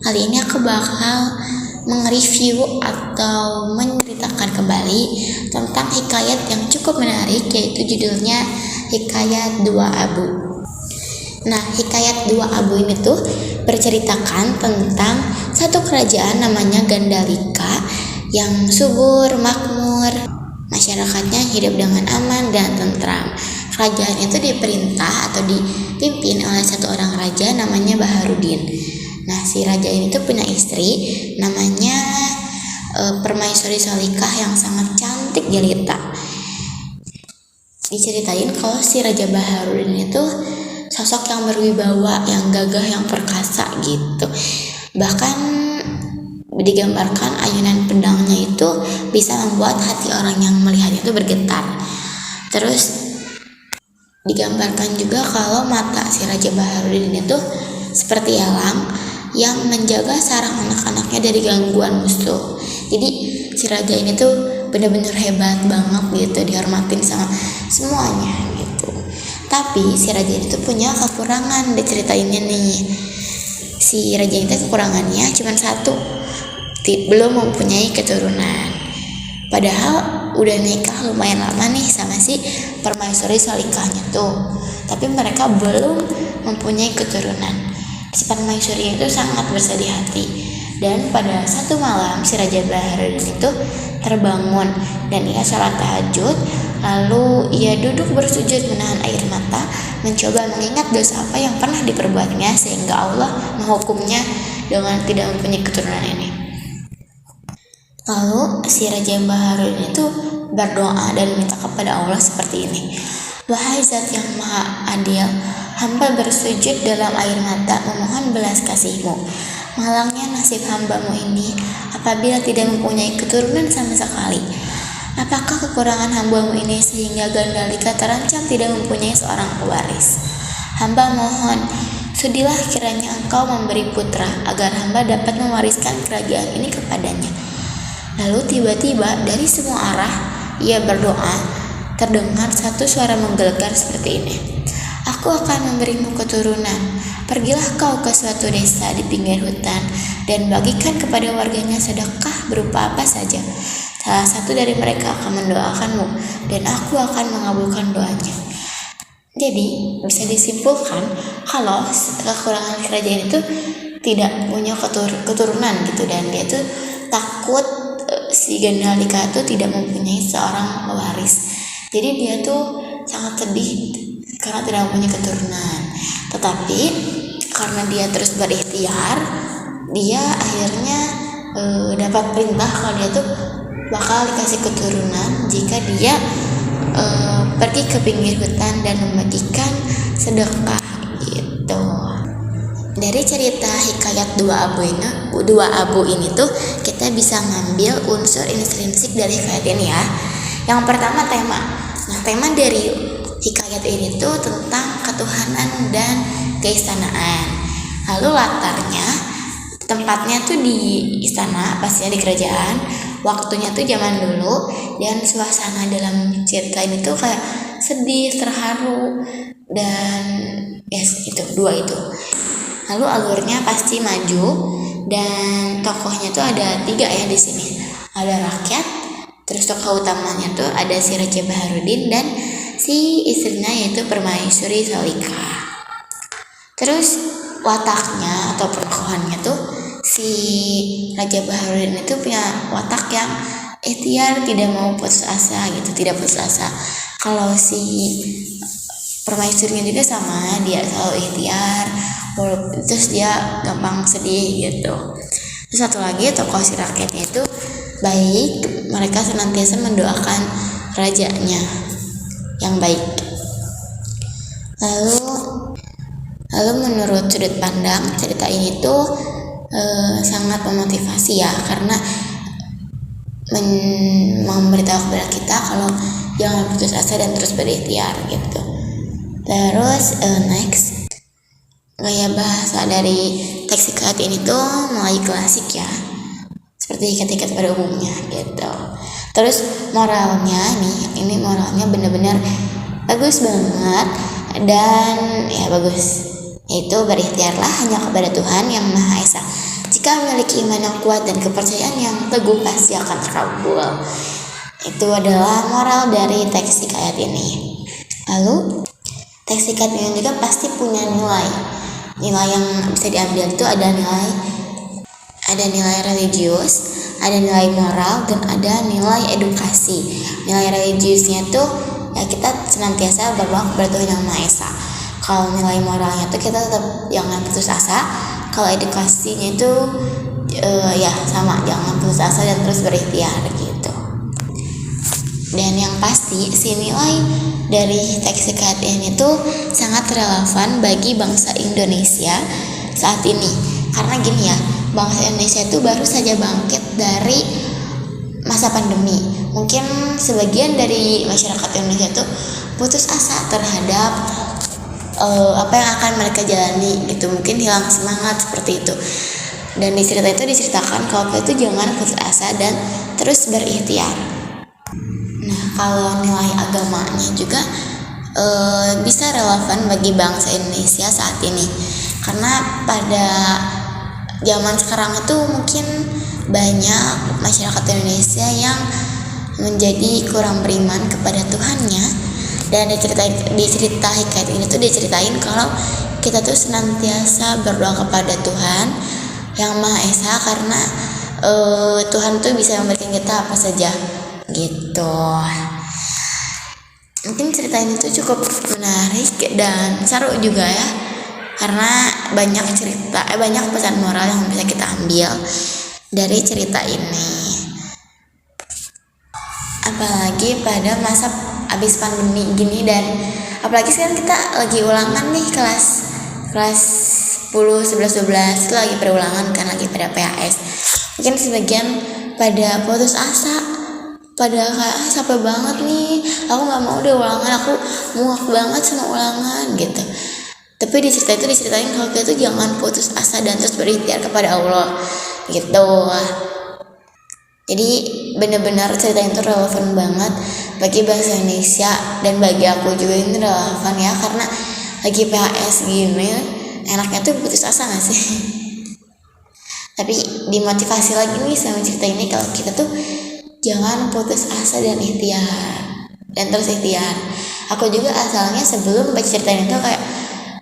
Kali ini aku bakal mengreview atau menceritakan kembali tentang hikayat yang cukup menarik, yaitu judulnya Hikayat Dua Abu. Nah, Hikayat Dua Abu ini tuh berceritakan tentang satu kerajaan namanya Gandalika yang subur, makmur, masyarakatnya hidup dengan aman dan tentram. Kerajaan itu diperintah atau dipimpin oleh satu orang raja namanya Baharudin. Nah, si raja ini tuh punya istri namanya Permaisuri Salikah yang sangat cantik jelita. Diceritain kalau si Raja Baharudin itu sosok yang berwibawa, yang gagah, yang perkasa gitu. Bahkan digambarkan ayunan pedangnya itu bisa membuat hati orang yang melihat itu bergetar. Terus digambarkan juga kalau mata si Raja Baharudin itu seperti elang yang menjaga sarang anak-anaknya dari gangguan musuh. Jadi si raja ini tuh benar-benar hebat banget gitu, dihormatin sama semuanya gitu. Tapi si raja itu punya kekurangan, diceritainnya nih. Si raja itu kekurangannya cuma satu, belum mempunyai keturunan. Padahal udah nikah lumayan lama nih sama si Permaisuri Salikahnya tuh, tapi mereka belum mempunyai keturunan. Si Permaisuri itu sangat bersedih hati, dan pada satu malam si Raja Baharudin itu terbangun dan ia salat tahajud. Lalu ia duduk bersujud menahan air mata, mencoba mengingat dosa apa yang pernah diperbuatnya sehingga Allah menghukumnya dengan tidak mempunyai keturunan ini. Lalu si Raja Baharudin itu berdoa dan minta kepada Allah seperti ini. Wahai Zat yang Maha Adil, hamba bersujud dalam air mata memohon belas kasih-Mu. Malangnya nasib hamba-Mu ini apabila tidak mempunyai keturunan sama sekali. Apakah kekurangan hamba-Mu ini sehingga Gandalika terancam tidak mempunyai seorang pewaris? Hamba mohon, sudilah kiranya Engkau memberi putra agar hamba dapat mewariskan kerajaan ini kepadanya. Lalu tiba-tiba dari semua arah ia berdoa, terdengar satu suara menggelegar seperti ini. Aku akan memberimu keturunan. Pergilah kau ke suatu desa di pinggir hutan dan bagikan kepada warganya sedekah berupa apa saja. Salah satu dari mereka akan mendoakanmu dan aku akan mengabulkan doanya. Jadi bisa disimpulkan kalau kekurangan kerajaan itu tidak punya keturunan gitu, dan dia tuh takut si Gandalika itu tidak mempunyai seorang pewaris. Jadi dia tuh sangat sedih karena tidak mempunyai keturunan. Tetapi karena dia terus berikhtiar, dia akhirnya dapat perintah kalau dia tuh bakal dikasih keturunan jika dia pergi ke pinggir hutan dan membagikan sedekah gitu. Dari cerita hikayat dua abu ini tuh kita bisa ngambil unsur intrinsik dari hikayat ini ya. Yang pertama tema. Nah, tema dari hikayat ini tuh tentang ketuhanan dan keistanaan. Lalu latarnya, tempatnya tuh di istana, pastinya di kerajaan. Waktunya tuh zaman dulu, dan suasana dalam cerita ini tuh kayak sedih, terharu, dan itu dua itu. Lalu alurnya pasti maju, dan tokohnya tuh ada 3 ya di sini. Ada rakyat, terus tokoh utamanya tuh ada si Raja Baharudin dan si istrinya yaitu Permaisuri Salikah. Terus wataknya atau penokohannya tuh si Raja Baharudin itu punya watak yang ikhtiar, tidak mau putus asa gitu, tidak putus asa. Kalau si Permaisurinya juga sama, dia selalu ikhtiar, terus dia gampang sedih gitu. Terus satu lagi tokoh si rakyatnya itu baik, mereka senantiasa mendoakan rajanya yang baik. Lalu menurut sudut pandang cerita ini tuh sangat memotivasi ya, karena memberitahu kepada kita kalau jangan putus asa dan terus berikhtiar gitu. Terus next, gaya bahasa dari teks hikayat ini tuh mulai klasik ya, seperti hikayat-hikayat pada umumnya gitu. Terus moralnya ini moralnya benar-benar bagus banget, dan ya bagus. yaitu berikhtiarlah hanya kepada Tuhan yang Maha Esa. Jika memiliki iman yang kuat dan kepercayaan yang teguh, pasti akan terkabul. Itu adalah moral dari teks hikayat ini. Lalu teks hikayat ini juga pasti punya nilai yang bisa diambil. Itu ada nilai religius, ada nilai moral, dan ada nilai edukasi. Nilai religiusnya tuh ya kita senantiasa berdoa kepada Tuhan yang Maha Esa. Kalau nilai moralnya tuh kita tetap jangan putus asa. Kalau edukasinya itu ya sama, jangan putus asa dan terus berikhtiar gitu. Dan yang pasti si nilai dari teks hikayat ini tuh sangat relevan bagi bangsa Indonesia saat ini. Karena gini ya, bangsa Indonesia itu baru saja bangkit dari masa pandemi. Mungkin sebagian dari masyarakat Indonesia tuh putus asa terhadap apa yang akan mereka jalani gitu, mungkin hilang semangat seperti itu. Dan di cerita itu diceritakan kalau kita itu jangan putus asa dan terus berikhtiar. Nah, kalau nilai agamanya juga bisa relevan bagi bangsa Indonesia saat ini, karena pada zaman sekarang itu mungkin banyak masyarakat Indonesia yang menjadi kurang beriman kepada Tuhannya. Dan di cerita hikayat ini tuh diceritain kalau kita tuh senantiasa berdoa kepada Tuhan yang Maha Esa, karena Tuhan tuh bisa memberikan kita apa saja gitu. Mungkin cerita ini tuh cukup menarik dan seru juga ya, karena banyak pesan moral yang bisa kita ambil dari cerita ini. Apalagi pada masa abis pandemi gini, dan apalagi sekarang kita lagi ulangan nih kelas 10, 11, 12 itu lagi perulangan kan, lagi pada PAS. Mungkin sebagian pada putus asa, pada kayak capek banget nih, aku nggak mau deh ulangan, aku muak banget sama ulangan gitu. Tapi di cerita itu diceritain kalau kita tuh jangan putus asa dan terus berikhtiar kepada Allah gitu. Jadi benar-benar cerita itu relevan banget bagi bangsa Indonesia, dan bagi aku juga ini relevan ya, karena lagi PHS gini enaknya tuh putus asa gak sih? Tapi dimotivasi lagi nih sama cerita ini kalau kita tuh jangan putus asa dan ikhtiar, dan terus ikhtiar. Aku juga asalnya sebelum baca cerita ini tuh kayak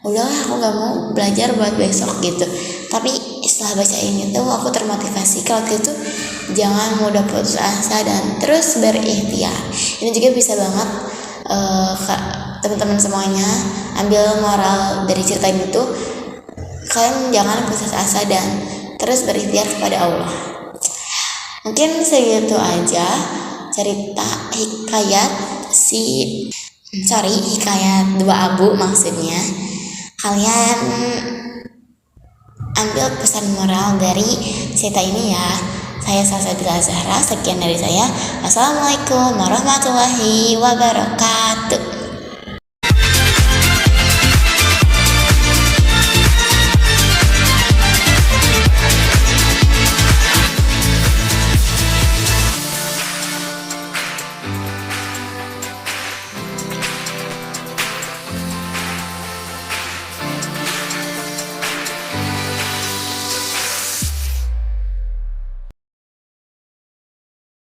udahlah aku gak mau belajar buat besok gitu, tapi setelah baca ini tuh aku termotivasi kalau gitu jangan mudah putus asa dan terus berikhtiar. Ini juga bisa banget teman-teman semuanya ambil moral dari cerita ini tuh, kalian jangan putus asa dan terus berikhtiar kepada Allah. Mungkin segitu aja cerita hikayat hikayat dua abu maksudnya. Kalian ambil pesan moral dari cerita ini ya. Saya Salsabila Zahra, sekian dari saya. Assalamualaikum warahmatullahi wabarakatuh.